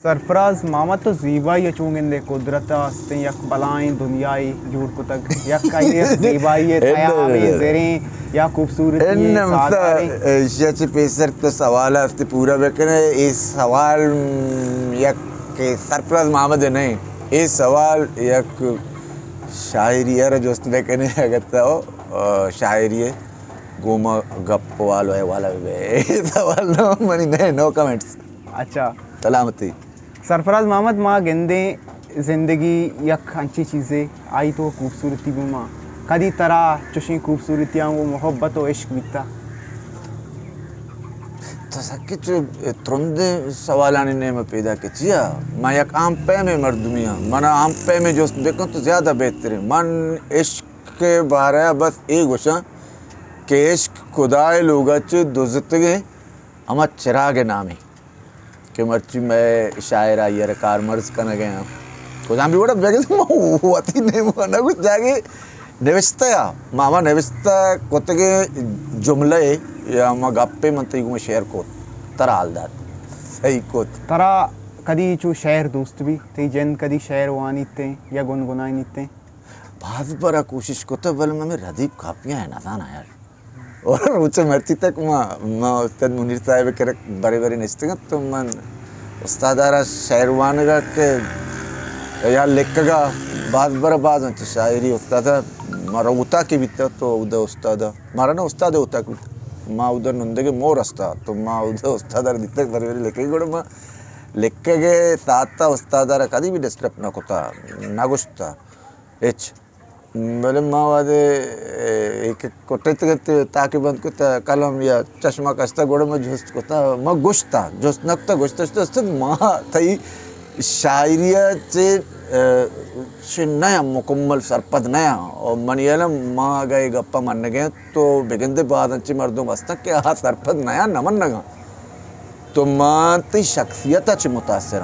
सरफराज मामा तो ज़ीबाई चूंगिंदे कुदरत आस्ते यक बलाएं दुनियाई जूड़ को तक यक काये ज़ीबाई तयावे ज़ेरें या खूबसूरती सादरे इश्याचे पेसर तो सवाल असते पूरा बेकने इस सवाल यक के सरफराज मामा दे नहीं इस सवाल यक शायरी है जोस्त बेकने अगर तो शायरी है गोमा गप वाला बे सवाल नो मनी नहीं नो कमेंट्स। अच्छा सलामती सरफराज मोहम्मद माँ गेंदे ज़िंदगी यक अच्छी चीज़ें आई तो खूबसूरती भी माँ कदी तरह चुशी खूबसूरतियाँ वो मोहब्बत और इश्क बिता तो सके जो तुरंदे सवाल आने ने मैं पैदा के चिया मैं यक आम पे में मर्दुमिया मना आम पे में जो देखो तो ज़्यादा बेहतर है मन इश्क के बारे बस एक गोशा के इश्क खुदाए लोगा च दुज़तगे अमा चिराग नामे कि मर्ची मैं शायर आई यार कार मर्ज करने गया कुछ हम भी बड़ा बैग से माँ नहीं माना कुछ जाके निविष्टा या मामा निविष्टा कोते जुमले या माँ गप्पे मंत्री को मैं शेयर को तरह हालदार सही को तरह कदी चू शहर दोस्त भी ते जन कदी शहर वानी ते या गुनगुनाई नीते बहुत बड़ा कोशिश को तो बल में रदीप कापियाँ है ना था ना यार और मुझे मर्ची तक माँ उस्ताद मुनीर साहब के बड़े बड़े नचते हैं तो मन उस्तादारा शायरवान का के यार लिखगा बात बड़ा बात है शायरी उस्ताद मारा उता के भी तो उधर उस्ताद मारा ना उस्ताद उता के माँ उधर नंदे के मोर अस्ता तो माँ उधर उस्तादार दिखते बड़े बड़े लिखे गुड़ माँ लिख के साता उस्तादारा कभी भी डिस्टर्ब ना कोता ना गुस्ता एच बोले माँ वादे एक कोटे तक ताकि बंद कोता कलम या चश्मा कस्ता गोड़े में जोस्त कोता माँ गुस्ता जोस्त नक्ता गुस्ता माँ थी शायरिया से नया मुकम्मल सरपद नया और मनियालम माँ गए गप्पा मारने गए तो बिगंदे बाद अच्छी मर्दों बस्ता के हाँ सरपद नया नमन नगा तो माँ ती शख्सियत अच्छी मुतासर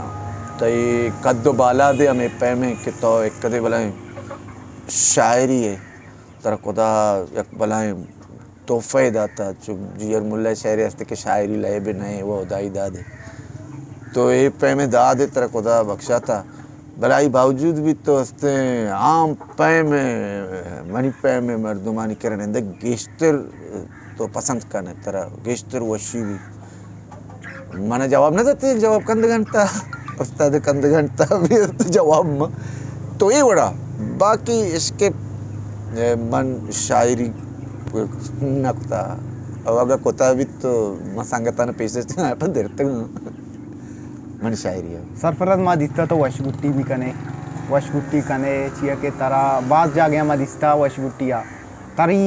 ती कद्दो बाला दे हमें पै में कि तो एक कदे बलाएं शायरी है तरह खुदा एक बलाएं तोहफ़े दाता जो जियर मुल्ला शायरी हस्ते के शायरी लाए भी नहीं वो दाई दादे तो ये पे में दादे तरह खुदा बख्शा था भलाई बावजूद भी तो हस्ते आम पे में मनी पे में मर्दुमानी करने दे गेस्टर तो पसंद करने तरह गेस्टर वशी भी मैंने जवाब ना देते जवाब कंद घंटा उस्ताद कंद घंटा भी तो जवाब में तो ये बड़ा बाकी इसके मन शायरी नकता अब अगर कोता भी तो मसांगता ने पैसे से यहाँ पर देरते मन शायरी है सरफराज माँ दिखता तो वशगुट्टी भी वशगुट्टी कने चिया के तरह बाज जा गया माँ दिखता वशगुट्टिया तारी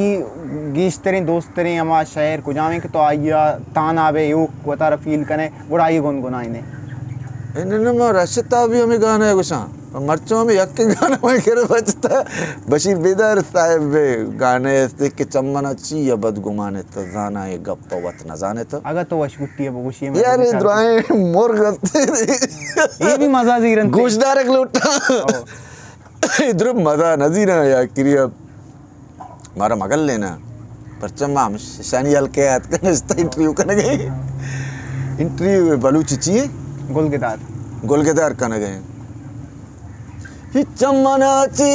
गीश तेरे दोस्त तेरे हमारा शहर को जावे कि तो आइया तान आवे यो को तारा फील कने बुराई गुनगुनाई ने इन्हें मैं रश्ता भी हमें गाना है कुछ मर्चों में यक के गाना में करे बचता बशीर बेदार साहब में गाने ऐसे कि चम्मना ची या बदगुमाने तो जाना है गप्पा वत न जाने तो अगर तो वशगुट्टी है बगुशी में यार इधराए मोर गते ये भी मजा जीरन गोशदार एक लूटा इधर मजा नजीरा यार क्रिया मारा मगल लेना पर चम्मा हम शानी हल्के हाथ का नस्ता इंटरव्यू करने गए इंटरव्यू बलूची गोलगेदार करने गए चमनाची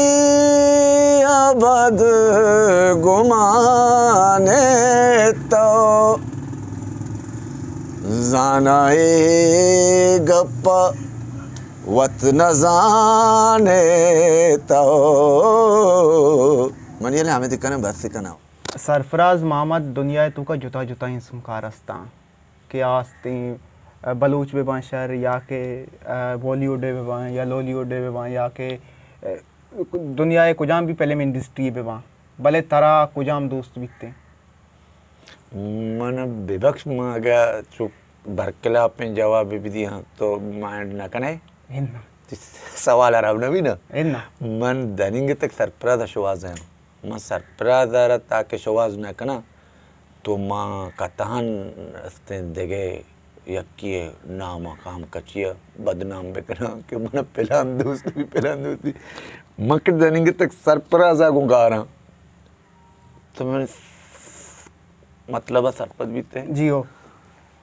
आबाद गुमाने तो जानाए गप्पा वत न जाने तो मनियाले हमें दिखाने बस सिखाना सरफराज मोहम्मद दुनिया तू का जुता जुता ही सुनकारस्ता के आस्ते बलूच बे बाशर या के बॉलीवुड बे बा या लॉलीवुड बे बा या के दुनिया कुजाम भी पहले में इंडस्ट्री बे बा भले तरह कुजाम दोस्त बिकते मन विवक्ष में अगर चुप भरकला पे जवाब भी दिया तो माइंड न कने सवाल अरब न भी ना मन दनिंग तक सरप्राज शवाज है मैं सरप्राज आ रहा ताकि शवाज न कना तो माँ का तहन देगे यकिए नाम काम कचिया बदनाम बेकना कि मन पहलान दोस्ती मक दनिंग तक सरप्राज आगू गा रहा तो मैंने मतलब सरपंच भी थे जी हो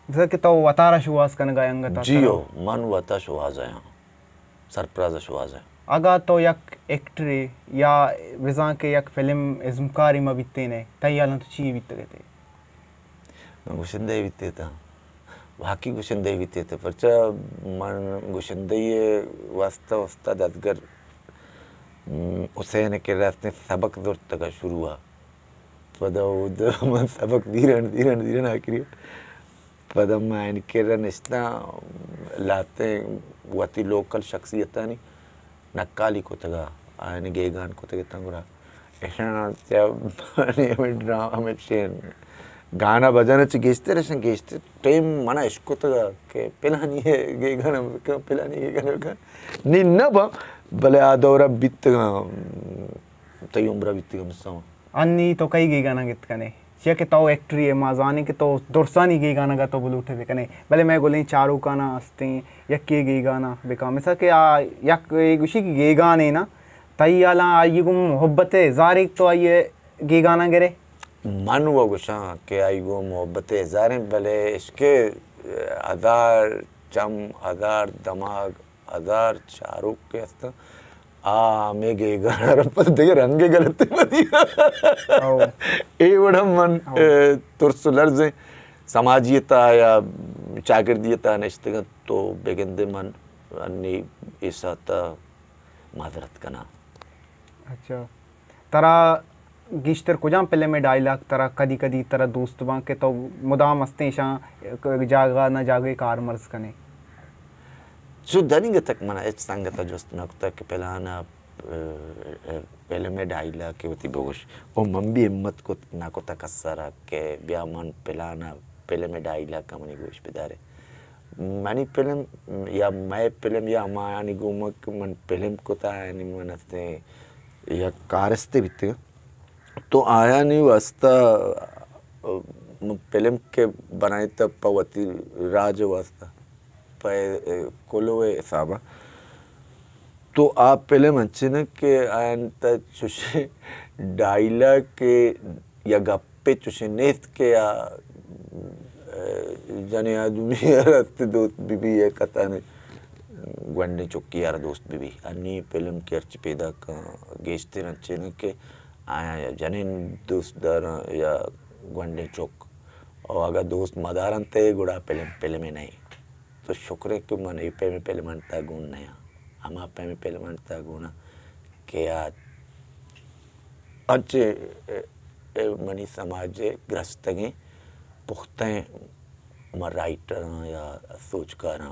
जैसे कि तो वतारा शुवास कन गायंगा था जियो मन वता शुवाज है सरप्राज शुवाज है अगा तो यक एक्टरी या विजा के यक फिल्म इज़्मकारी में बीते ने तैयार तो ची बीते थे गुशंदे बीते था वाकई गुशंदे बीते थे पर चा मन गुशंदे ये वास्ता वास्ता दसगर उसे ने के रास्ते सबक दूर तक शुरू हुआ पदा उधर मन सबक धीरन धीरन धीरन आखिरी पदा मैं के रनिस्ता लाते वती लोकल शख्सियत नहीं नक्काली को तगा आने गेगान को तगे तंगुरा ऐसा जब हमें ड्रामा हमें चेन गाना बजाना च गेस्ते रशन गेस्ते टाइम मना इसको तगा के पिलानी है गेगाना का पिलानी गेगाना का निन्ना बा भले आदौरा बित्तगा तय उम्र बित्तगा मसाओ अन्नी तो कई गी गाना गीत कने ये के तो एक्टरी है माजानी के तो दुरसानी गी गाना गा तो बोल उठे कने भले मैं बोले चारों का ना हस्ते यक के गी गाना बेका मिसा के आ यक गुशी की गे गाने ना तई आला आई गुम मोहब्बत है जारिक तो आइए गे गाना गिरे मन वो गुशा के आई गो मोहब्बत जारे भले इसके हजार चम हजार दमाग हजार चारुक के हस्ता मैं गे गाना रपत देखे रंगे गलत मदिया ए बड़ा मन तुरसुलर से समाजियता या चागिर्दियता निश्चित तो बेगंदे मन अन्नी ऐसा ता माजरत करना अच्छा तरा गिश्तर कुजाम पहले में डायलॉग तरा कदी कदी तरा दोस्त बां के तो मुदाम हस्ते जागा ना जागे कार मर्ज कने जो दनिंग तक मना एच संगता जोस्त नक्ता के पहला पहले में डायलॉग के होती बोगश ओ मम्मी हिम्मत को ना को तकसरा के ब्यामन पहला पहले में डायलॉग का मनी गोश बिदारे मनी फिल्म या मैं फिल्म या मायानी गोमक मन फिल्म को ता यानी मन हस्ते या कारस्ते बिते तो आया नहीं वास्ता फिल्म के बनाए तब पवती राज वास्ता कोलोए साबा तो आप पहले मंचे न के आयन तक चुशे डायलॉग के या गप्पे चुशे नेत के या जाने आदमी रास्ते दोस्त बीबी है कथा ने गंडे चौकी यार दोस्त बीबी अन्नी फिल्म के अर्च पैदा का गेस्ते नचे न के आया या जाने दोस्त दार या गंडे चौक और अगर दोस्त मदारन ते गुड़ा फिल्म में नहीं तो शुक्र है कि मन ये पे में पहले मनता गुण नहीं हम आप पे में पहले मनता गुण के याद अच्छे मनी समाज ग्रस्त हैं पुख्ते मर राइटर या सोचकर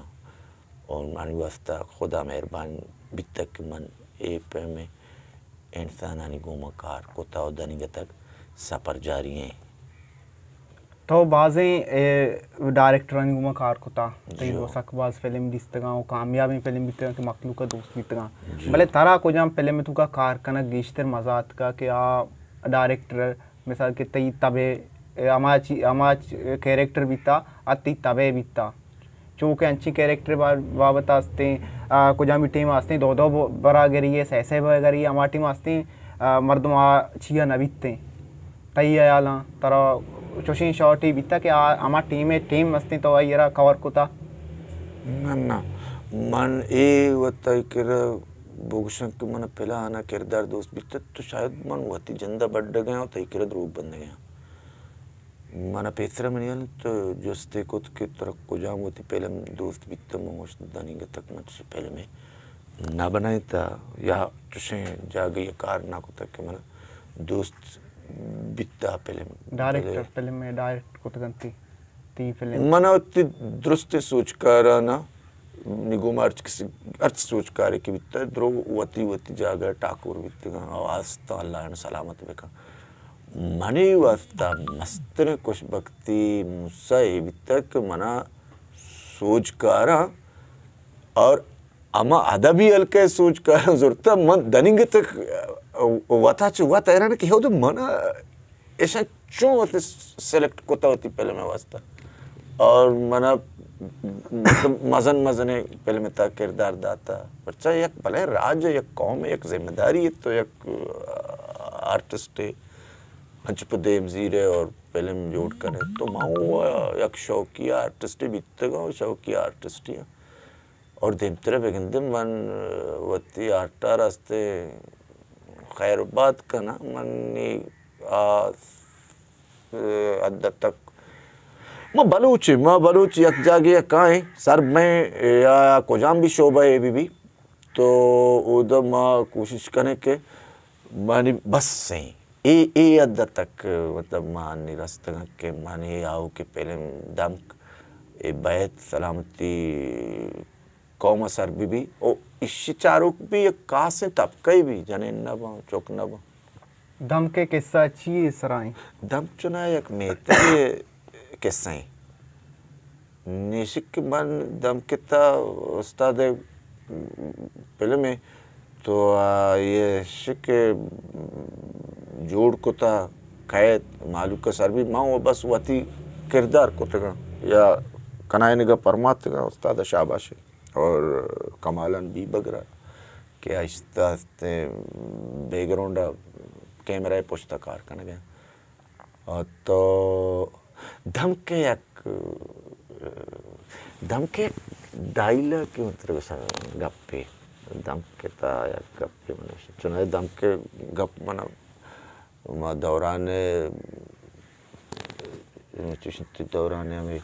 और मानी वास्ता खुदा मेहरबान बितक मन ए पे में इंसान आनी गुमकार कोता और दनिग तक सफर जारी हैं तो बाज़ें डायरेक्टर गुमा कार कुता तो वो सकबाज फिल्म दिस्तगा वो कामयाबी फिल्म बितगा के मखलूक का दोस्त बितगा भले तारा को जम फिल्म में तुका कार कना गेश्तर मजात का कि आ डायरेक्टर मिसाल के तई तबे अमाच कैरेक्टर बिता अति तबे बिता चूँकि अच्छी कैरेक्टर बाबत आस्ते को जम टीम आस्ते दो बरा गरी सहसे वगैरह अमा टीम आस्ते मर्दमा छिया न बितते तई आला तारा चोशी शॉट ही बीता कि आमा टीम मस्ती तो आई यरा कवर कुता ना मन ए वता कर बोगशन के मन पहला आना किरदार दोस्त बीता तो शायद मन वती जंदा बढ़ गया और तई कर रूप बन गया मन पेसरा मनियल तो जोस्ते को के तरफ को जाम होती पहले दोस्त बीता मोश दानी के तक मत से पहले में ना बनाए था या चुशे जागे कार ना को तक के मन दोस्त बिता फिल्म डायरेक्टर फिल्म में डायरेक्ट को तगंती ती फिल्म मना उतनी दुरुस्त सोच कर ना निगम अर्च सोच कर कि बिता द्रो वती जागा ठाकुर बिता आवाज तो अल्लाह ने सलामत बेका मनी वास्ता मस्तने कुछ भक्ति मुसा ये बिता के मना सोच कर और अमा अदबी अलके सोच कर जरूरत मन दनिंग तक वता चुवा तैरा ने क्या हो तो मना ऐसा क्यों होते सेलेक्ट कोता होती पहले में वास्ता और मना मजने पहले में ता किरदार दाता बच्चा एक भले राज्य एक कौम एक जिम्मेदारी है तो एक आर्टिस्ट है मंच पर देम जीरे और फिल्म जोड़ करे तो माओ एक शौकिया आर्टिस्ट भी तक शौकिया आर्टिस्ट है और देम तरह बेगंदे मन वती आर्टा रास्ते खैर बात का ना मनी अद्द तक मैं बलूची एक जागे कहाँ सर में या कोजाम भी शोभा है भी तो उधर माँ कोशिश करने के मानी बस से ए अद्द तक मतलब माँ निरस्त के माने आओ के पहले दम ए बैत सलामती कौम सर भी ओ इस चारों भी एक कास है तब कई भी जाने नब चौक नब दम के किस्सा अच्छी सराय दम चुना एक मेते किस्सा निशिक मन दम किता उस्ताद पहले में तो ये शिक जोड़ को था खैत मालूम का सर भी माँ बस वती किरदार को तक या कनायने का परमात्मा का उस्ताद शाबाश और कमालन भी बगरा के आहिस्ता आहिस्ते बैकग्राउंड कैमरा पुस्तकार करने गया तो धमके डायलॉग के मतलब गप्पे धमके ता या गप्पे मनुष्य चुनाव धमके गप मना मा दौराने दौराने हमें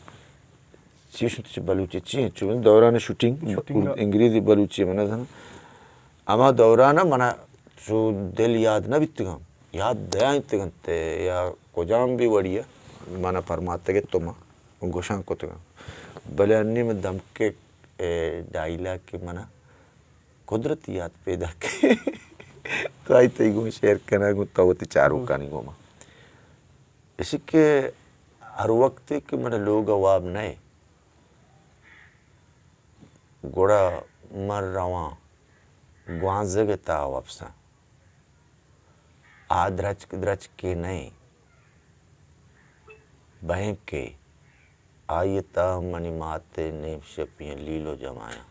चीज़ बलूची चीज़ चुन दौराने शूटिंग इंग्लिश बलूची मना था अमा दौराना मना जो दिल याद ना बित्तिगाम याद दया इत्तिगंते या कोजाम भी बढ़िया मना फरमाते के तुम गोशां को तगा भले अन्य में दम के डायलॉग के मना कुदरती याद पैदा के तो आई तो इगो शेयर करना को तो वो चारों का नहीं गोमा इसी के हर वक्त के मना लोग अवाब नहीं गोड़ा मर रवा ग्वांज़े के ताव अपसा आद्रच के नहीं बहन के आयता मनी माते ने शपियाँ लीलो जमाया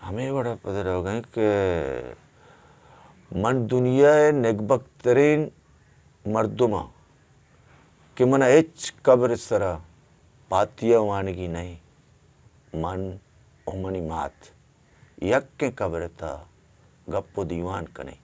हमें बड़ा पता होगा कि मन दुनिया है नेकबक तरीन मर्दुमा कि मन एच कब्र सरा पातिया वानगी नहीं मन उमनी मात यक के कब्र था गप्पो दीवान कने